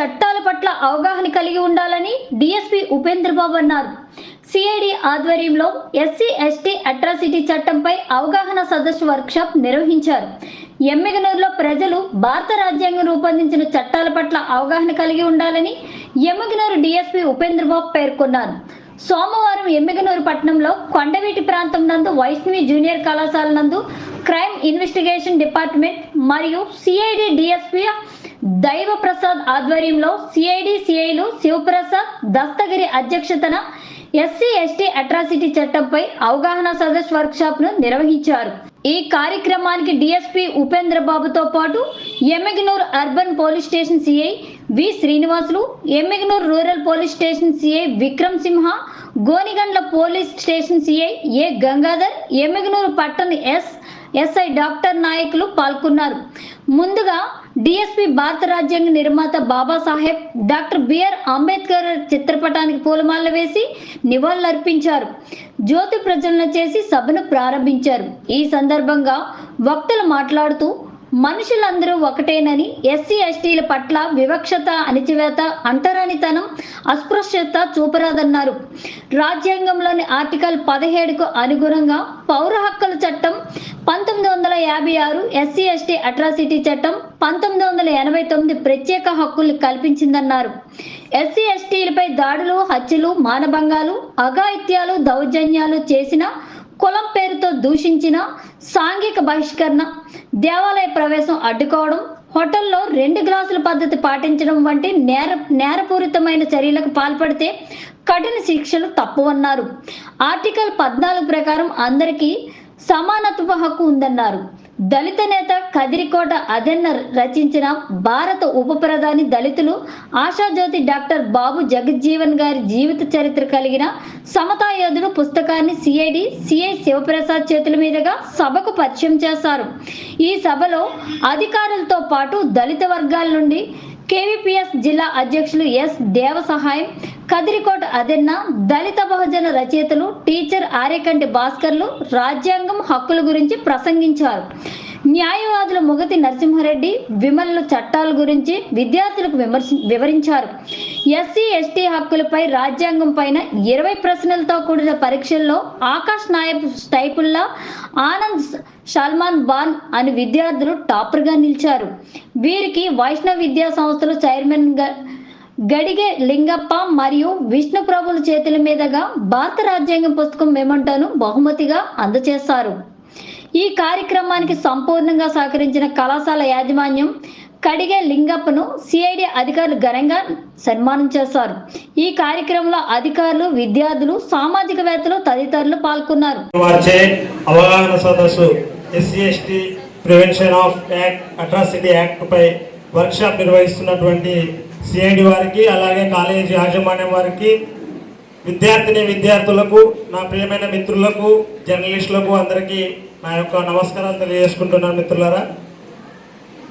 చట్టాల పట్ల అవగాహన కలిగి ఉండాలని డీఎస్పీ ఉపేంద్రబాబు అన్నారు. సిఐడి ఆధ్వర్యంలో ఎస్సీ ఎస్టీ అట్రాసిటీ చట్టంపై అవగాహన సదస్సు వర్క్షాప్ నిర్వహించారు. ఎమ్మిగనూరులో ప్రజలు భారత రాజ్యాంగం రూపొందించిన చట్టాల పట్ల అవగాహన కలిగి ఉండాలని ఎమ్మిగనూరు డీఎస్పీ ఉపేంద్రబాబు పేర్కొన్నారు. సోమవారం ఎమ్మిగనూరు పట్టణంలో కొండవీటి ప్రాంతం నందు వైష్ణవి జూనియర్ కళాశాల నందు క్రైమ్ ఇన్వెస్టిగేషన్ డిపార్ట్మెంట్ మరియు సిఐడి డిఎస్పీ దైవ ప్రసాద్ ఆధ్వర్యంలో సిఐడి సిఐలు శివప్రసాద్ దస్తగిరి అధ్యక్షతన ఎస్సీ ఎస్టీ అట్రాసిటీ చట్టంపై అవగాహన సదస్సు వర్క్షాప్ ను నిర్వహించారు. ఈ కార్యక్రమానికి డిఎస్పీ ఉపేంద్రబాబుతో పాటు Emmiganur urban police station CI V Srinivasulu, Emmiganur rural police station CI Vikram Simha, Gonegandla police station CI A Gangadhar, Emmiganur పట్టణ ఎస్ఐ డాక్టర్ నాయకులు పాల్గొన్నారు. ముందుగా డిఎస్పీ భారత రాజ్యాంగ నిర్మాత బాబాసాహెబ్ డాక్టర్ బిఆర్ అంబేద్కర్ చిత్రపటానికి పూలమాల వేసి నివాళులర్పించారు. జ్యోతి ప్రజ్వలన చేసి సభను ప్రారంభించారు. ఈ సందర్భంగా వక్తలు మాట్లాడుతూ మనుషులందరూ ఒకటేనని, ఎస్సీ ఎస్టీల పట్ల వివక్షత, అణచివేత, అంటరానితనం, అస్పృశ్యత చూపరాదన్నారు. రాజ్యాంగంలోని ఆర్టికల్ 17కు అనుగుణంగా పౌర హక్కుల చట్టం 1956, ఎస్సీ ఎస్టీ అట్రాసిటీ చట్టం 1989 ప్రత్యేక హక్కుల్ని కల్పించిందన్నారు. ఎస్సీ ఎస్టీలపై దాడులు, హత్యలు, మానభంగాలు, అఘాయిత్యాలు, దౌర్జన్యాలు చేసిన, కులం పేరుతో దూషించిన, సాంఘిక బహిష్కరణ, దేవాలయ ప్రవేశం అడ్డుకోవడం, హోటల్లో 2 గ్లాసుల పద్ధతి పాటించడం వంటి నేరపూరితమైన చర్యలకు పాల్పడితే కఠిన శిక్షలు తప్పవన్నారు. ఆర్టికల్ 14 ప్రకారం అందరికీ సమానత్వ హక్కు ఉందన్నారు. దళిత నేత కదిరికోట అదెన్న రచించిన భారత ఉప ప్రధాని దళితులు ఆశాజ్యోతి డాక్టర్ బాబు జగజ్జీవన్ గారి జీవిత చరిత్ర కలిగిన సమతా యోధుడు పుస్తకాన్ని సిఐడి సిఐ శివప్రసాద్ చేతుల మీదుగా సభకు పరిచయం చేశారు. ఈ సభలో అధికారులతో పాటు దళిత వర్గాల నుండి కేవీపీఎస్ జిల్లా అధ్యక్షులు ఎస్ దేవసహాయం, కదిరికోట అదెన్న, దళిత బహుజన రచయితలు టీచర్ ఆర్యకంటి భాస్కర్లు రాజ్యాంగం హక్కుల గురించి ప్రసంగించారు. న్యాయవాదులు ముగతి నరసింహారెడ్డి, విమల్లు చట్టాల గురించి విద్యార్థులకు వివరించారు. ఎస్సీ ఎస్టీ హక్కులపై, రాజ్యాంగం పైన 20 ప్రశ్నలతో కూడిన పరీక్షల్లో ఆకాష్ నాయబ్ స్టైపుల్లా, ఆనంద్ సల్మాన్ బాన్ అని విద్యార్థులు టాపర్గా నిలిచారు. వీరికి వైష్ణవ్ విద్యా సంస్థల చైర్మన్ గడిగే లింగప్ప మరియు విష్ణు ప్రభుల చేతుల మీదుగా భారత రాజ్యాంగం పుస్తకం మెమంటోను బహుమతిగా అందజేశారు. ఈ కార్యక్రమానికి సంపూర్ణంగా సహకరించిన కళాశాల యాజమాన్యం కడిగే లింగప్పను సిఐడి అధికారులు ఘనంగా సన్మానం చేశారు. ఈ కార్యక్రమంలో అధికారులు, విద్యార్థులు, సామాజికవేత్తలు తదితరులు పాల్గొన్నారు. అవగాహన సదస్సు SC ST prevention of act atrocity act పై వర్క్షాప్ నిర్వహిస్తున్నటువంటి సిఐడి వారికి, అలాగే కాలేజీ యాజమాన్యం వారికి, విద్యార్థులకు, నా ప్రియమైన మిత్రులకు, జర్నలిస్టులకు అందరికీ నా యొక్క నమస్కారాలు తెలియజేసుకుంటున్నాను. మిత్రులారా,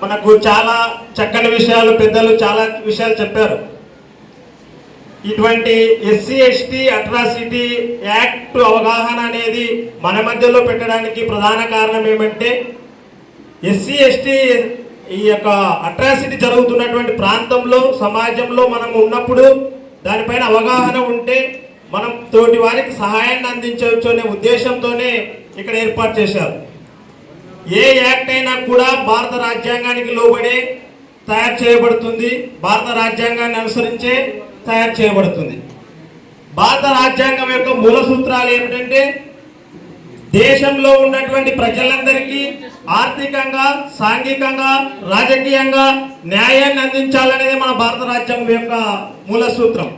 మనకు చాలా చక్కని విషయాలు, పెద్దలు చాలా విషయాలు చెప్పారు. ఇటువంటి ఎస్సీ ఎస్టీ అట్రాసిటీ యాక్ట్ అవగాహన అనేది మన మధ్యలో పెట్టడానికి ప్రధాన కారణం ఏమంటే, ఎస్సీ ఎస్టీ ఈ యొక్క అట్రాసిటీ జరుగుతున్నటువంటి ప్రాంతంలో, సమాజంలో మనం ఉన్నప్పుడు దానిపైన అవగాహన ఉంటే మనం తోటి వారికి సహాయాన్ని అందించవచ్చు అనే ఉద్దేశంతోనే ఇక్కడ ఏర్పాటు చేశారు. ఏ యాక్ట్ అయినా కూడా భారత రాజ్యాంగానికి లోబడే తయారు చేయబడుతుంది, భారత రాజ్యాంగాన్ని అనుసరించే తయారు చేయబడుతుంది. భారత రాజ్యాంగం యొక్క మూల సూత్రాలు ఏమిటంటే, దేశంలో ఉన్నటువంటి ప్రజలందరికీ ఆర్థికంగా, సాంఘికంగా, రాజకీయంగా న్యాయాన్ని అందించాలనేది మన భారత రాజ్యాంగం యొక్క మూల సూత్రం.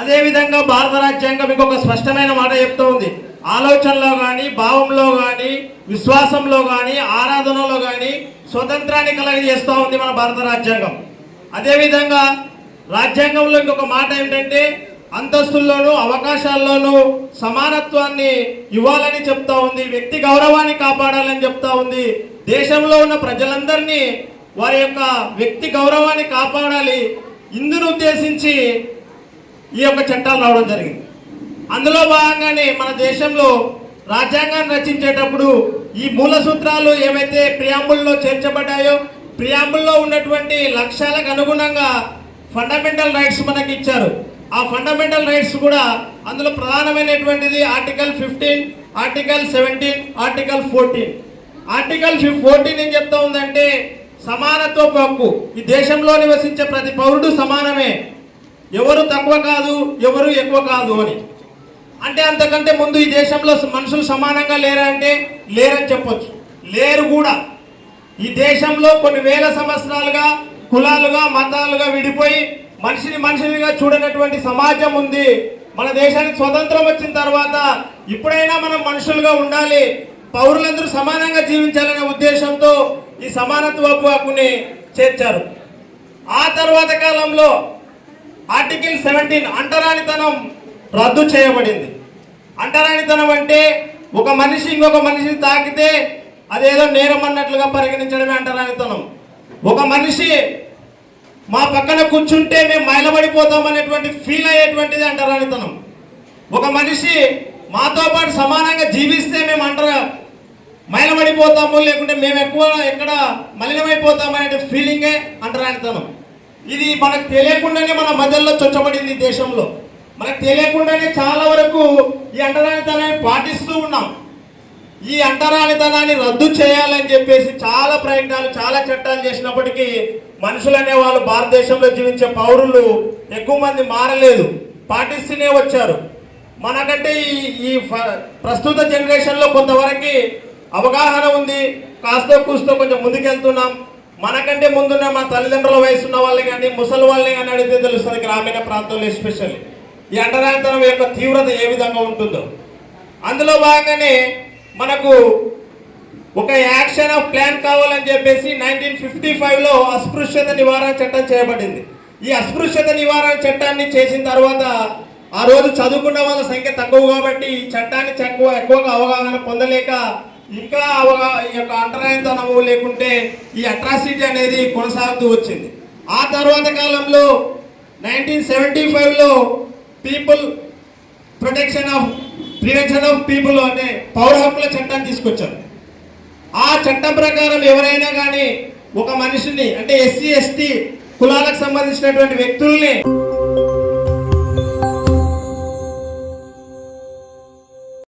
అదేవిధంగా భారత రాజ్యాంగం ఇంకొక స్పష్టమైన మాట చెప్తూ ఉంది. ఆలోచనలో కానీ, భావంలో కానీ, విశ్వాసంలో కానీ, ఆరాధనలో కానీ స్వతంత్రాన్ని కలగజేస్తూ ఉంది మన భారత రాజ్యాంగం. అదేవిధంగా రాజ్యాంగంలో ఇంకొక మాట ఏమిటంటే, అంతస్తుల్లోనూ అవకాశాల్లోనూ సమానత్వాన్ని ఇవ్వాలని చెప్తా ఉంది, వ్యక్తి గౌరవాన్ని కాపాడాలని చెప్తా ఉంది. దేశంలో ఉన్న ప్రజలందరినీ వారి యొక్క వ్యక్తి గౌరవాన్ని కాపాడాలి, ఇందును ఉద్దేశించి ఈ యొక్క చట్టాలు రావడం జరిగింది. అందులో భాగంగానే మన దేశంలో రాజ్యాంగాన్ని రచించేటప్పుడు ఈ మూల సూత్రాలు ఏవైతే ప్రియాంబుల్లో చేర్చబడ్డాయో, ప్రియాంబుల్లో ఉన్నటువంటి లక్ష్యాలకు అనుగుణంగా ఫండమెంటల్ రైట్స్ మనకి ఇచ్చారు. ఆ ఫండమెంటల్ రైట్స్ కూడా అందులో ప్రధానమైనటువంటిది ఆర్టికల్ 15, ఆర్టికల్ 17, ఆర్టికల్ 14. ఆర్టికల్ 14 ఏం చెప్తా ఉందంటే సమానత్వపు హక్కు. ఈ దేశంలో నివసించే ప్రతి పౌరుడు సమానమే, ఎవరు తక్కువ కాదు, ఎవరు ఎక్కువ కాదు అని. అంటే అంతకంటే ముందు ఈ దేశంలో మనుషులు సమానంగా లేరా అంటే లేరని చెప్పొచ్చు. లేరు కూడా. ఈ దేశంలో కొన్ని వేల సంవత్సరాలుగా కులాలుగా మతాలుగా విడిపోయి మనిషినిగా చూడనటువంటి సమాజం ఉంది. మన దేశానికి స్వతంత్రం వచ్చిన తర్వాత ఇప్పుడైనా మనం మనుషులుగా ఉండాలి, పౌరులందరూ సమానంగా జీవించాలనే ఉద్దేశంతో ఈ సమానత్వపు హక్కుని చేర్చారు. ఆ తర్వాత కాలంలో ఆర్టికల్ 17 అంటరానితనం రద్దు చేయబడింది. అంటరానితనం అంటే ఒక మనిషి ఇంకొక మనిషిని తాకితే అదేదో నేరం అన్నట్లుగా పరిగణించడమే అంటరానితనం. ఒక మనిషి మా పక్కన కూర్చుంటే మేము మైలబడిపోతాం అనేటువంటి ఫీల్ అయ్యేటువంటిది అంటరానితనం. ఒక మనిషి మాతో పాటు సమానంగా జీవిస్తే మేము మైలబడిపోతాము, లేకుంటే మేము ఎక్కడ మలినమైపోతాము అనే ఫీలింగే అంటరానితనం. ఇది మనకు తెలియకుండానే మన మధ్యలో చొచ్చబడింది. దేశంలో మనకు తెలియకుండానే చాలా వరకు ఈ అంటరానితనాన్ని పాటిస్తూ ఉన్నాం. ఈ అంటరానితనాన్ని రద్దు చేయాలని చెప్పేసి చాలా ప్రయత్నాలు, చాలా చట్టాలు చేసినప్పటికీ మనుషులు అనే వాళ్ళు భారతదేశంలో జీవించే పౌరులు ఎక్కువ మంది మారలేదు, పాటిస్తూనే వచ్చారు. మనకంటే ఈ ప్రస్తుత జనరేషన్లో కొంతవరకు అవగాహన ఉంది, కాస్త కూస్తో కొంచెం ముందుకెళ్తున్నాం. మనకంటే ముందున్న మా తల్లిదండ్రుల వయసు ఉన్న వాళ్ళని కానీ ముసలి వాళ్ళని కానీ అడిగితే తెలుస్తుంది గ్రామీణ ప్రాంతాల్లో ఎస్పెషల్లీ ఈ అంటరానితనం యొక్క తీవ్రత ఏ విధంగా ఉంటుందో. అందులో భాగంగానే మనకు ఒక యాక్షన్ ఆఫ్ ప్లాన్ కావాలని చెప్పేసి 1955లో అస్పృశ్యత నివారణ చట్టం చేయబడింది. ఈ అస్పృశ్యత నివారణ చట్టాన్ని చేసిన తర్వాత ఆ రోజు చదువుకున్న వాళ్ళ సంఖ్య తక్కువ కాబట్టి ఈ చట్టాన్ని ఎక్కువగా అవగాహన పొందలేక ఇంకా ఈ యొక్క అంటరానితనము లేకుంటే ఈ అట్రాసిటీ అనేది కొనసాగుతూ వచ్చింది. ఆ తర్వాత కాలంలో 1975లో పీపుల్ ప్రివెన్షన్ ఆఫ్ పీపుల్ అనే పౌర హక్కుల చట్టాన్ని తీసుకొచ్చారు. ఆ చట్టం ప్రకారం ఎవరైనా కానీ ఒక మనిషిని అంటే ఎస్సీ ఎస్టీ కులాలకు సంబంధించినటువంటి వ్యక్తుల్ని